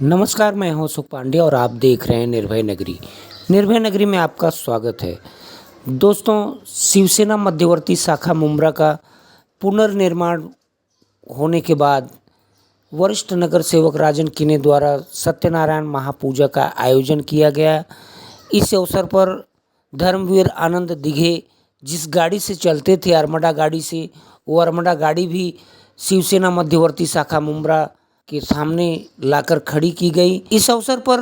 नमस्कार, मैं हूं सुख पांडे और आप देख रहे हैं निर्भय नगरी। निर्भय नगरी में आपका स्वागत है। दोस्तों, शिवसेना मध्यवर्ती शाखा मुंब्रा का पुनर्निर्माण होने के बाद वरिष्ठ नगर सेवक राजन किने द्वारा सत्यनारायण महापूजा का आयोजन किया गया। इस अवसर पर धर्मवीर आनंद दिघे जिस गाड़ी से चलते थे, अरमडा गाड़ी से, वो अरमडा गाड़ी भी शिवसेना मध्यवर्ती शाखा मुंब्रा के सामने लाकर खड़ी की गई। इस अवसर पर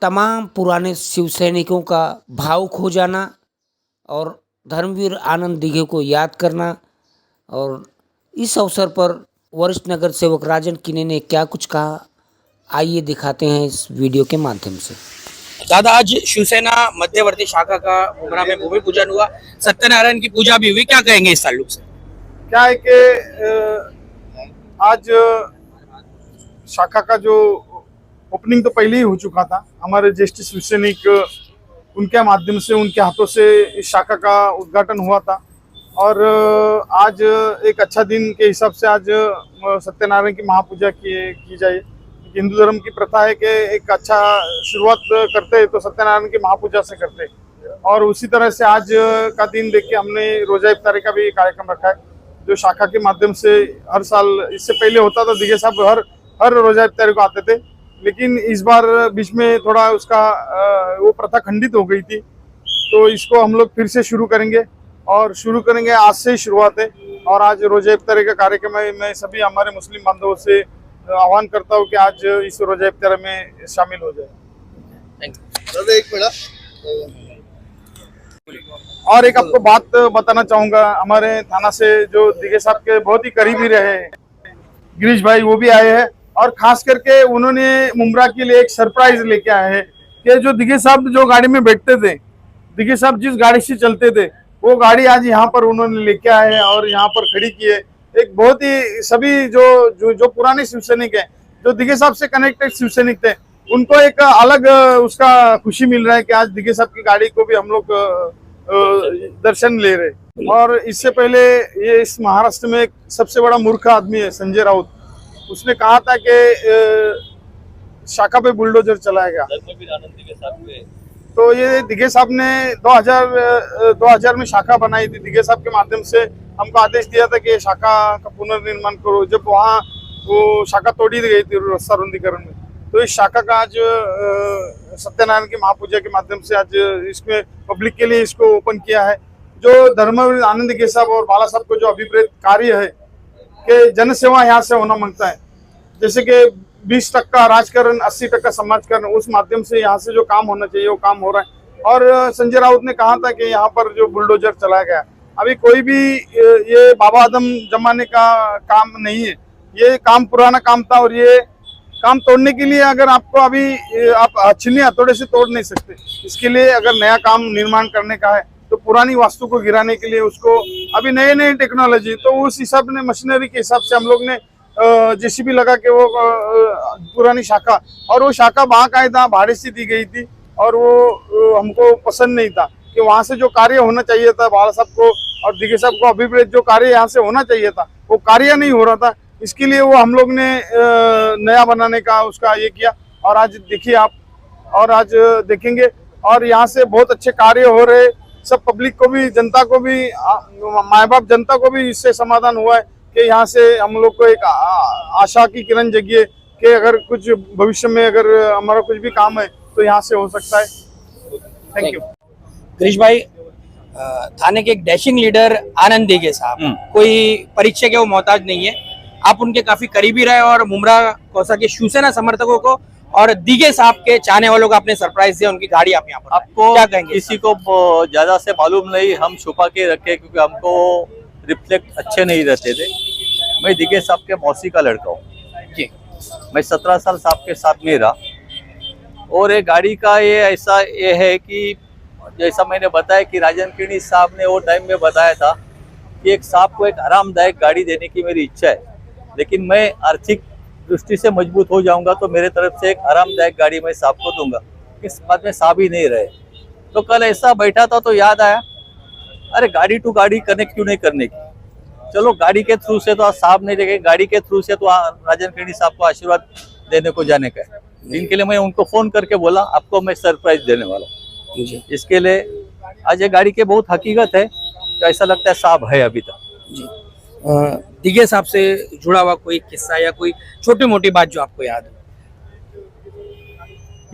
तमाम पुराने शिव सैनिकों का भावुक हो जाना और धर्मवीर आनंद दिघे को याद करना, और इस अवसर पर वरिष्ठ नगर सेवक राजन किने ने क्या कुछ कहा, आइए दिखाते हैं इस वीडियो के माध्यम से। दादा, आज शिवसेना मध्यवर्ती शाखा का मुंब्रा में भूमि पूजन हुआ, सत्यनारायण की पूजा भी हुई, क्या कहेंगे इस ताल्लुक से? क्या है कि आज शाखा का जो ओपनिंग तो पहले ही हो चुका था। हमारे ज्येष्ठ शिवसैनिक उनके माध्यम से, उनके हाथों से इस शाखा का उद्घाटन हुआ था। और आज एक अच्छा दिन के हिसाब से आज सत्यनारायण की महापूजा की जाए। हिंदू धर्म की प्रथा है कि एक अच्छा शुरुआत करते हैं तो सत्यनारायण की महापूजा से करते हैं, और उसी तरह से आज का दिन देख के हमने रोजा इफ्तारी का भी कार्यक्रम रखा है, जो शाखा के माध्यम से हर साल, इससे पहले होता था, दिघे साहब हर रोजा इफ्तारी को आते थे, लेकिन इस बार बीच में थोड़ा उसका वो प्रथा खंडित हो गई थी। तो इसको हम लोग फिर से शुरू करेंगे, और शुरू करेंगे, आज से ही शुरुआत है। और आज रोजा इफ्तारी का कार्यक्रम है। मैं सभी हमारे मुस्लिम बांधवों से आह्वान करता हूँ कि आज इस रोजा इफ्तारी में शामिल हो जाए। एक और एक आपको बात बताना चाहूँगा, हमारे थाना से जो दिघे साहब के बहुत ही करीबी रहे गिरीश भाई, वो भी आए हैं, और खास करके उन्होंने मुंब्रा के लिए एक सरप्राइज लेके आए हैं कि जो दिघे साहब जो गाड़ी में बैठते थे, दिघे साहब जिस गाड़ी से चलते थे, वो गाड़ी आज यहाँ पर उन्होंने लेके आए हैं और यहाँ पर खड़ी की है। एक बहुत ही सभी जो पुराने शिवसैनिक हैं, जो दिघे साहब से कनेक्टेड शिवसैनिक थे, उनको एक अलग उसका खुशी मिल रहा है कि आज दिघे साहब की गाड़ी को भी हम लोग दर्शन ले रहे। और इससे पहले ये इस महाराष्ट्र में एक सबसे बड़ा मूर्ख आदमी है संजय राउत, उसने कहा था कि शाखा पे बुलडोजर चलाएगा। तो ये दिघे साहब ने 2000 में शाखा बनाई थी। दिघे साहब के माध्यम से हमको आदेश दिया था कि शाखा का पुनर्निर्माण करो, जब वहाँ वो शाखा तोड़ी गई थी रास्ता रुंदीकरण में। तो इस शाखा का आज सत्यनारायण की महापूजा के माध्यम से आज इसमें पब्लिक के लिए इसको ओपन किया है। जो धर्मवीर आनंद दिघे साहब और बाला साहब को जो अभिप्रेत कार्य है कि जनसेवा यहाँ से होना मांगता है, जैसे कि 20% राजकारण, 80% समाजकरण, उस माध्यम से यहाँ से जो काम होना चाहिए वो काम हो रहा है। और संजय राउत ने कहा था कि यहाँ पर जो बुलडोजर चलाया गया, अभी कोई भी ये बाबा आदम जमाने का काम नहीं है, ये काम पुराना काम था। और ये काम तोड़ने के लिए अगर आपको अभी आप छिन्नी हथौड़े से तोड़ नहीं सकते। इसके लिए अगर नया काम निर्माण करने का है तो पुरानी वास्तु को गिराने के लिए उसको अभी नई टेक्नोलॉजी, तो उस हिसाब ने मशीनरी के हिसाब से हम लोग ने जेसीबी लगा के वो पुरानी शाखा, और वो शाखा बाकायदा भाड़े से दी गई थी, और वो हमको पसंद नहीं था कि वहाँ से जो कार्य होना चाहिए था बाला साहब को और दिघे साहब को अभिप्रेत जो कार्य यहाँ से होना चाहिए था, वो कार्य नहीं हो रहा था। इसके लिए वो हम लोग ने नया बनाने का उसका ये किया, और आज देखिए आप, और आज देखेंगे, और यहाँ से बहुत अच्छे कार्य हो रहे। सब पब्लिक को भी, जनता को भी, माँ बाप जनता को भी इससे समाधान हुआ है कि यहाँ से हम लोग को एक आशा की किरण जगी है कि अगर कुछ भविष्य में अगर हमारा कुछ भी काम है तो यहाँ से हो सकता है। Thank you. गिरीश भाई, थाने के एक डैशिंग लीडर आनंद दिघे साहब कोई परीक्षा के वो मोहताज नहीं है, आप उनके काफी करीबी रहे, और मुंब्रा कौसा के शिवसेना समर्थकों को और दिघे साहब के चाहने वालों को आपने सरप्राइज दिया, उनकी गाड़ी आप यहाँ पर, आपको क्या कहेंगे? किसी को ज्यादा से मालूम नहीं, हम छुपा के रखे क्योंकि हमको रिफ्लेक्ट अच्छे नहीं रहते थे। मैं दिघे साहब के मौसी का लड़का हूँ जी। मैं 17 साल साहब के साथ में रहा, और ये गाड़ी का ये ऐसा ये है कि जैसा मैंने बताया कि राजन किनी साहब ने वो टाइम में बताया था कि एक साहब को एक आरामदायक गाड़ी देने की मेरी इच्छा है, लेकिन मैं आर्थिक दृष्टि से मजबूत हो जाऊंगा तो मेरे तरफ से एक आरामदायक गाड़ी मैं साहब को दूंगा। इस बात में साहब ही नहीं रहे। तो कल ऐसा बैठा था तो याद आया, अरे गाड़ी टू गाड़ी कनेक्ट क्यों नहीं करने की। चलो गाड़ी के थ्रू से तो साहब नहीं देखे, गाड़ी के थ्रू से तो राजन किनी साहब को आशीर्वाद देने को जाने का है। जिनके लिए मैं उनको फोन करके बोला आपको मैं सरप्राइज देने वाला हूँ। जी इसके लिए आज ये गाड़ी के बहुत हकीकत है, तो ऐसा लगता है साहब है अभी तक। जी। दिगे साहब से जुड़ा हुआ कोई किस्सा या कोई छोटी मोटी बात जो आपको याद हो?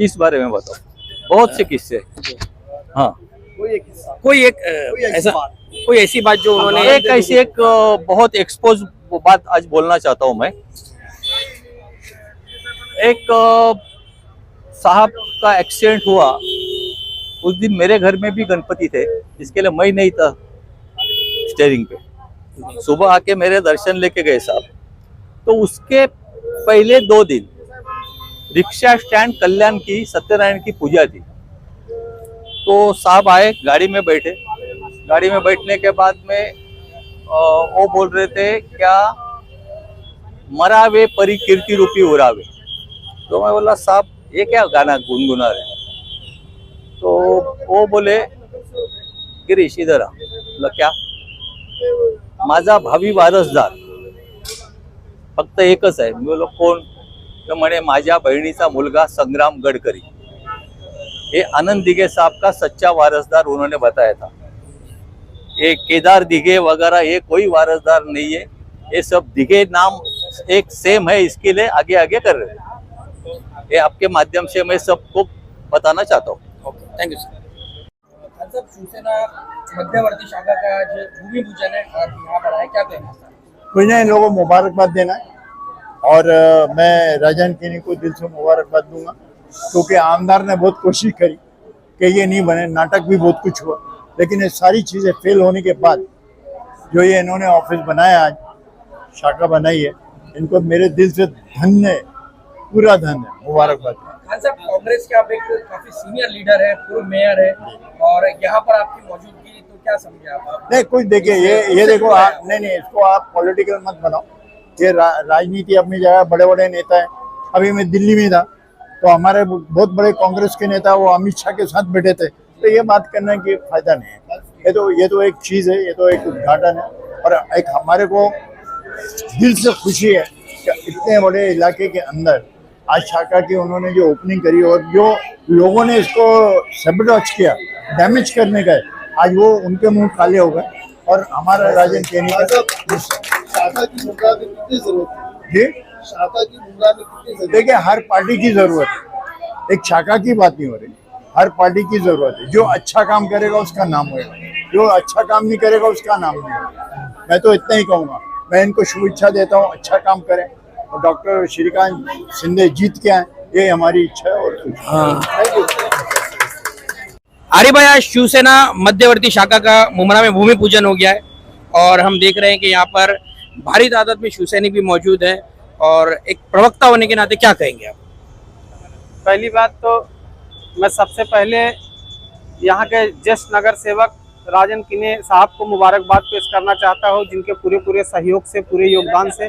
इस बारे में बताओ, बहुत से किस्से हैं। हाँ, कोई एक ऐसा कोई ऐसी बात जो उन्होंने एक ऐसी एक बहुत एक्सपोज बात आज बोलना चाहता हूँ मैं। एक साहब का एक्सीडेंट हुआ, उस दिन मेरे घर में भी गणपति थे, इसके लिए मैं नहीं था स्टेयरिंग पे। सुबह आके मेरे दर्शन लेके गए साहब, तो उसके पहले 2 दिन रिक्शा स्टैंड कल्याण की सत्यनारायण की पूजा थी। तो साहब आए, गाड़ी में बैठे, गाड़ी में बैठने के बाद में वो बोल रहे थे क्या मरावे परी कीर्ति रूपी उरावे। तो मैं बोला साहब ये क्या गाना गुनगुना रहे हैं? तो वो बोले गिरीश इधर आ। बोला क्या? माझा भावी वारसदार फक्त एकच आहे। मी बोलो कोण? तर म्हणे माझ्या बहिणीचा मुलगा संग्राम गडकरी। ये आनंद दिघे साहब का सच्चा वारसदार उन्होंने बताया था। ये केदार दिघे वगैरह ये कोई वारसदार नहीं है, ये सब दिघे नाम एक सेम है, इसके लिए आगे आगे कर रहे हैं। ये आपके माध्यम से मैं सबको बताना चाहता हूँ। Thank you sir. साहब शिवसेना मध्यवर्ती शाखा का जो भूमि पूजन है आप यहाँ पर आए, क्या कहना सर? मुझे इन लोगों को मुबारकबाद देना है और मैं राजन केनी को दिल से मुबारकबाद दूंगा, क्योंकि आमदार ने बहुत कोशिश करी कि ये नहीं बने, नाटक भी बहुत कुछ हुआ, लेकिन ये सारी चीज़ें फेल होने के बाद जो ये इन्होंने ऑफिस बनाया, आज शाखा बनाई है, इनको मेरे दिल से धन्य है, पूरा धन्य है, मुबारकबाद। खान साहब कांग्रेस के आप एक काफी सीनियर लीडर है, पूर्व मेयर है, और यहाँ पर आपकी मौजूदगी तो क्या समझे आप? नहीं कुछ देखिए, ये देखो आप नहीं इसको आप पॉलिटिकल मत बनाओ। ये राजनीति अपनी जगह, बड़े बड़े नेता है। अभी मैं दिल्ली में था तो हमारे बहुत बड़े कांग्रेस के नेता वो अमित शाह के साथ बैठे थे, तो ये बात करने की फायदा नहीं है। ये तो एक चीज़ है, ये तो एक उद्घाटन है, और एक हमारे को दिल से खुशी है कि इतने बड़े इलाके के अंदर आज शाखा की उन्होंने जो ओपनिंग करी और जो लोगों ने इसको सबटॉच किया, डैमेज करने का, आज वो उनके मुंह काले हो गए। और हमारा राजन केनी शाखा की मुद्रा की कितनी जरूरत है? जी शाखा की मुद्रा की कितनी जरूरत देखिए, हर पार्टी की जरूरत है, एक शाखा की बात नहीं हो रही, हर पार्टी की जरूरत है। जो अच्छा काम करेगा उसका नाम होगा, जो अच्छा काम नहीं करेगा उसका नाम नहीं होगा। मैं तो इतना ही कहूँगा, मैं इनको शुभेच्छा देता हूँ, अच्छा काम करें और डॉक्टर श्रीकांत शिंदे जीत के आए, ये हमारी इच्छा है। और अरे भाई, आज शिवसेना मध्यवर्ती शाखा का मुमरा में भूमि पूजन हो गया है और हम देख रहे हैं कि यहाँ पर भारी तादाद में शिवसैनिक भी मौजूद है, और एक प्रवक्ता होने के नाते क्या कहेंगे आप? पहली बात तो मैं सबसे पहले यहाँ के ज्येष्ठ नगर सेवक राजन किने साहब को मुबारकबाद पेश करना चाहता हूँ, जिनके पूरे सहयोग से, पूरे योगदान से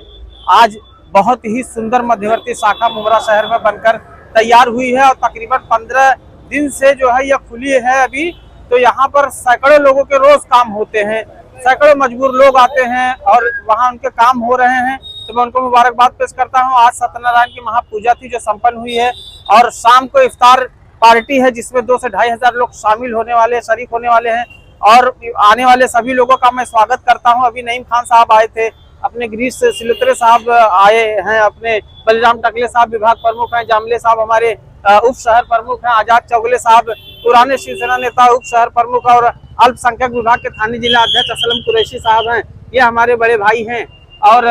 आज बहुत ही सुंदर मध्यवर्ती शाखा मुमरा शहर में बनकर तैयार हुई है। और तकरीबन 15 दिन से जो है यह खुली है अभी। तो यहाँ पर सैकड़ों लोगों के रोज काम होते हैं, सैकड़ों मजबूर लोग आते हैं और वहाँ उनके काम हो रहे हैं। तो मैं उनको मुबारकबाद पेश करता हूँ। आज सत्यनारायण की महापूजा थी जो संपन्न हुई है, और शाम को इफ्तार पार्टी है जिसमें 2 से 2,500 लोग शामिल होने वाले, शरीक होने वाले हैं। और आने वाले सभी लोगों का मैं स्वागत करता हूँ। अभी नईम खान साहब आए थे, अपने गिरीश सिलुत्रे साहब आए हैं, अपने बलराम टकले साहब विभाग प्रमुख हैं, जामले साहब हमारे उप शहर प्रमुख हैं, आजाद चौगले साहब पुराने शिवसेना नेता उप शहर प्रमुख और अल्पसंख्यक विभाग के थाने जिला अध्यक्ष असलम कुरैशी साहब हैं, ये हमारे बड़े भाई हैं। और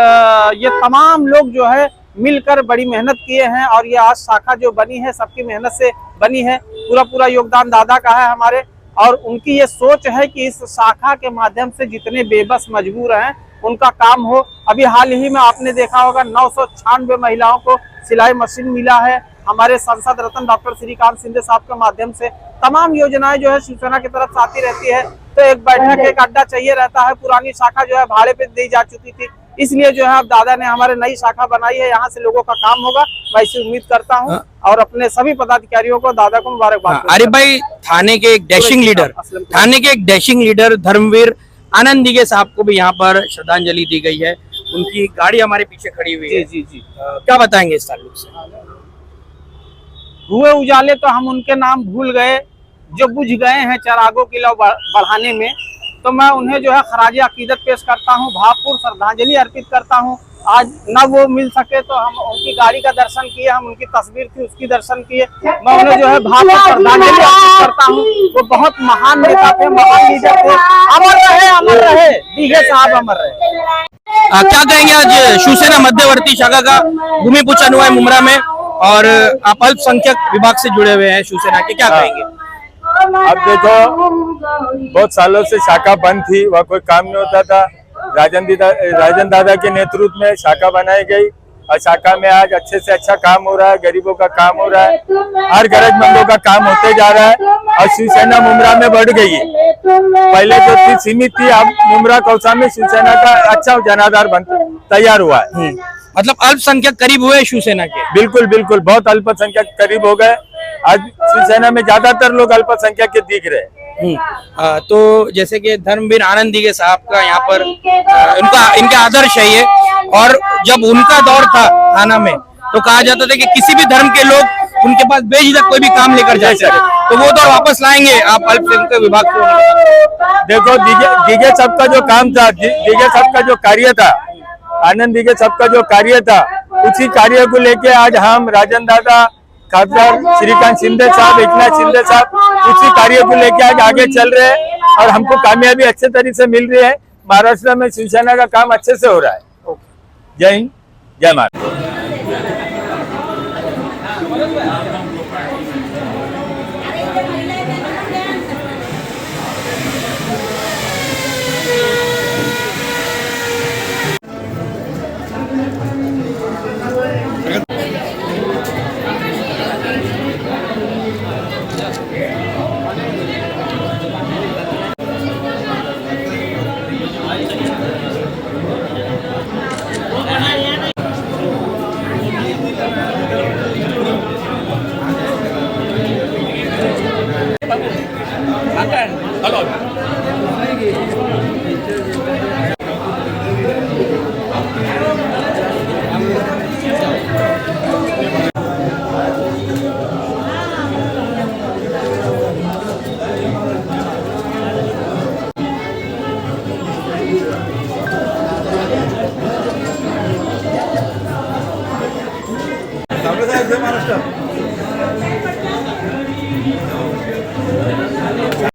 ये तमाम लोग जो है मिलकर बड़ी मेहनत किए हैं, और ये आज शाखा जो बनी है सबकी मेहनत से बनी है। पूरा योगदान दादा का है हमारे, और उनकी ये सोच है कि इस शाखा के माध्यम से जितने बेबस मजबूर हैं उनका काम हो। अभी हाल ही में आपने देखा होगा 996 महिलाओं को सिलाई मशीन मिला है। हमारे सांसद रत्न डॉक्टर श्रीकांत शिंदे साहब के माध्यम से तमाम योजनाएं जो है शिवसेना की तरफ से आती रहती है। तो एक बैठक, एक अड्डा चाहिए रहता है। पुरानी शाखा जो है भाड़े पे दी जा चुकी थी, इसलिए जो है अब दादा ने हमारे नई शाखा बनाई है, यहाँ से लोगों का काम होगा, मैं इसी उम्मीद करता हूँ। और अपने सभी पदाधिकारियों को, दादा को मुबारकबाद। अरे भाई, थाने के एक डैशिंग लीडर धर्मवीर आनंद दिघे साहब को भी यहाँ पर श्रद्धांजलि दी गई है। उनकी गाड़ी हमारे पीछे खड़ी हुई है। जी। क्या बताएंगे इस ताल्लुक से? हुए उजाले तो हम उनके नाम भूल गए, जो बुझ गए हैं चिरागों की लौ बढ़ाने में। तो मैं उन्हें जो है खराज अकीदत पेश करता हूँ, भावपूर्ण श्रद्धांजलि अर्पित करता हूँ। आज न वो मिल सके तो हम उनकी गाड़ी का दर्शन किए, हम उनकी तस्वीर थी उसकी दर्शन किए। मैं उन्हें जो है भावपूर्ण श्रद्धांजलि अर्पित करता हूँ। वो बहुत महान नेता थे, महान लीडर थे। अमर रहे दीघे साहब, अमर रहे। क्या कहेंगे, आज शिवसेना मध्यवर्ती शाखा का भूमि पूजन हुआ है मुमरा में और आप अल्पसंख्यक विभाग से जुड़े हुए हैं शिवसेना के, क्या कहेंगे? अब देखो, बहुत सालों से शाखा बंद थी, वह कोई काम नहीं होता था। राजन दादा के नेतृत्व में शाखा बनाई गई और शाखा में आज अच्छे से अच्छा काम हो रहा है, गरीबों का काम हो रहा है, हर गरजमंदों का काम होते जा रहा है और शिवसेना मुमरा में बढ़ गई है। पहले जो थी सीमित थी, अब मुमरा कौसा में शिवसेना का अच्छा जनाधार तैयार हुआ है। मतलब अल्पसंख्यक करीब हुए शिवसेना के? बिल्कुल बिल्कुल, बहुत अल्पसंख्यक करीब हो गए। आज शिवसेना में ज्यादातर लोग अल्पसंख्यक के दिख रहे हैं। तो जैसे कि धर्मवीर आनंद दीघे साहब का यहाँ पर इनका आदर्श है ये, और जब उनका दौर था थाना में तो कहा जाता था कि किसी भी धर्म के लोग उनके पास बेझिझक कोई भी काम लेकर जा सकते, तो वो दौर वापस लाएंगे आप अल्पसंख्यक विभाग को? देखो, दीघे साहब का जो काम था, दीघे साहब का जो कार्य था, आनंद दीघे साहब का जो कार्य था, उसी कार्य को लेके आज हम राजन दादा, खासदार श्रीकांत शिंदे साहब, एकनाथ शिंदे साहब उसी कार्य को लेके आज आगे चल रहे हैं और हमको कामयाबी अच्छे तरीके से मिल रही है। महाराष्ट्र में शिवसेना का काम अच्छे से हो रहा है। जय हिंद, जय महाराष्ट्र। हेलो